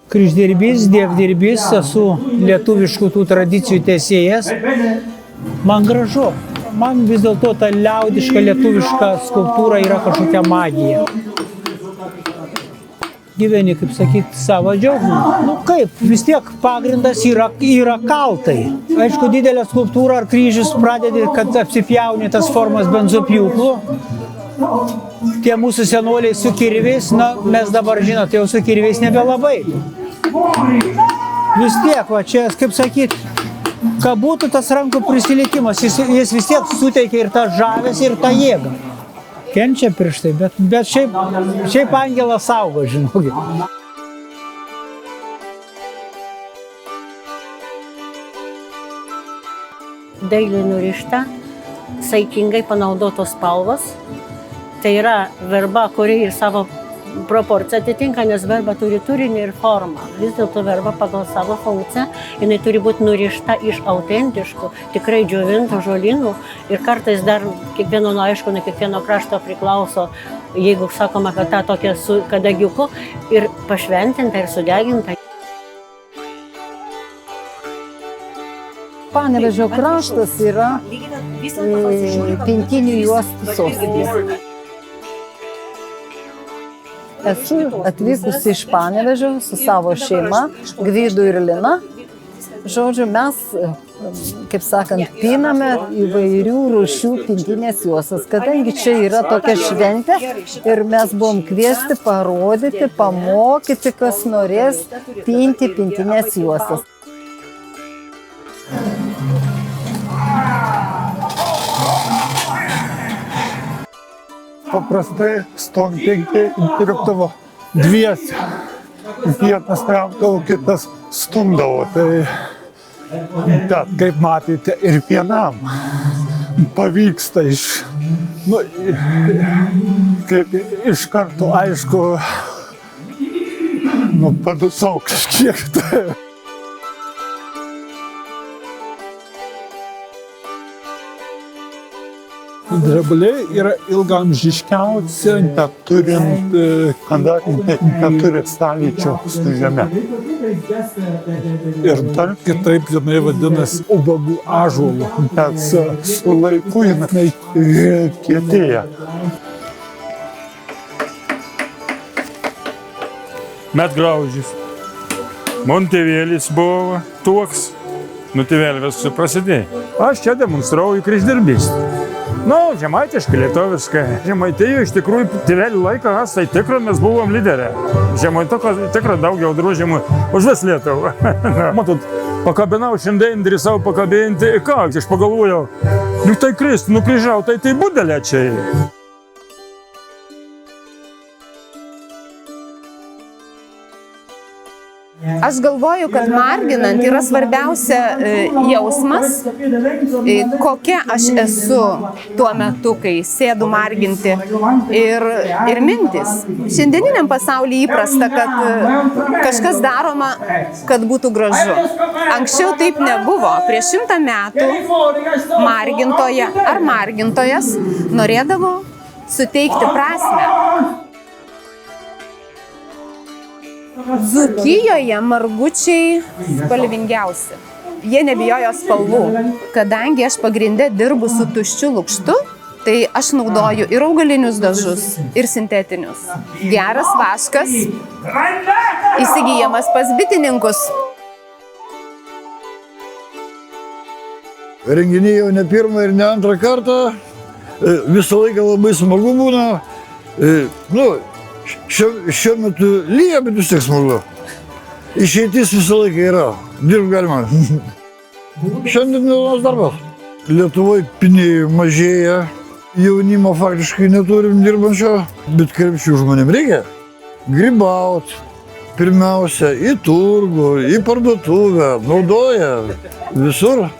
Kryždirbys, dievdirbys, esu lietuviškų tų tradicijų tęsėjas. Man gražu. Man vis dėlto ta liaudiška lietuviška skulptūra yra kažkokia magija. Gyveni, kaip sakyti, savo džiaugsmą. Nu kaip, vis tiek pagrindas yra kaltai. Aišku, didelė skulptūra ar kryžius pradedi, kad apsipjauni tas formas benzopjūklu. Tie mūsų senoliai su kirviais, na, mes dabar žinot, jau su kirviais nebelabai. Vis tiek, va čia, kaip sakyti, ką būtų tas rankų prisilietimas, jis vis tiek suteikia ir tą žavesį, ir tą jėgą. Kenčia prieš tai, bet šiaip angelas saugo, žinokit. Dailiai nurišta, saikingai panaudotos spalvos. Tai yra verba, kuri ir savo proporciją atitinka, nes verba turi turinį ir formą. Vis dėlto verba pagal savo funkciją, jinai turi būti nurišta iš autentiškų, tikrai džiovintų žolynų ir kartais dar kiekvieno, nu aišku, nuo kiekvieno krašto priklauso, jeigu sakoma, kad ta tokia su kadagiuku ir pašventinta ir sudeginta. Panevėžio kraštas yra pintinių juostų sostinė. Esu atvykusi iš Panevėžio su savo šeima, Gvydu ir Lina. Žodžiu, mes, kaip sakant, piname įvairių rūšių pintinės juostas, kadangi čia yra tokia šventė ir mes buvom kviesti parodyti, pamokyti, kas norės pinti pintinės juostas. Paprastai stompinkį dirbdavo dviese. Vienas traukdavo, kitas stumdavo. Bet, kaip matėte, ir vienam pavyksta kaip iš karto, aišku, padusau kažkiek tai. Drebuliai yra ilgaamžiškiausi, neturi sąlyčio su žeme. Ir dar kitaip jinai vadinasi ubagų ąžuolu, nes su laiku jinai kietėja. Medgraužis. Man tėvėlis buvo toks, tėvėlį viskas prasidėjo. Aš čia demonstruoju kryždirbystę. Žemaitiškai, lietuviškai. Žemaitijoje iš tikrųjų tėvelių laiką tai tikrai mes buvom lyderiai. Žemaitijos tikrai daugiau družimų už vis Lietuvą. Matot, pakabinau šiandien, drįsau pakabinti, ką, aš pagalvojau, tai Kristų nukryžiau, tai būdelė čia. Aš galvoju, kad marginant yra svarbiausia jausmas, kokia aš esu tuo metu, kai sėdu marginti ir mintis. Šiandieniniam pasaulyje įprasta, kad kažkas daroma, kad būtų gražu. Anksčiau taip nebuvo. Prieš 100 metų margintoja ar margintojas norėdavo suteikti prasmę. Dzūkijoje margučiai spalvingiausi. Jie nebijojo spalvų. Kadangi aš pagrinde dirbu su tuščiu lukštu, tai aš naudoju ir augalinius dažus, ir sintetinius. Geras vaškas įsigyjamas pas bitininkus. Renginiai jau ne pirmą ir ne antrą kartą. Visą laiką labai smagu būna. Šiuo metu lyja, bet vis tiek smagu. Išeitis visą laiką yra. Dirbt galima. Šiandien dienos darbas. Lietuvoje pinėjų mažėja. Jaunimo faktiškai neturim dirbančio. Bet krepšių žmonėm reikia grybaut. Pirmiausia, į turgų, į parduotuvę. Naudoja visur.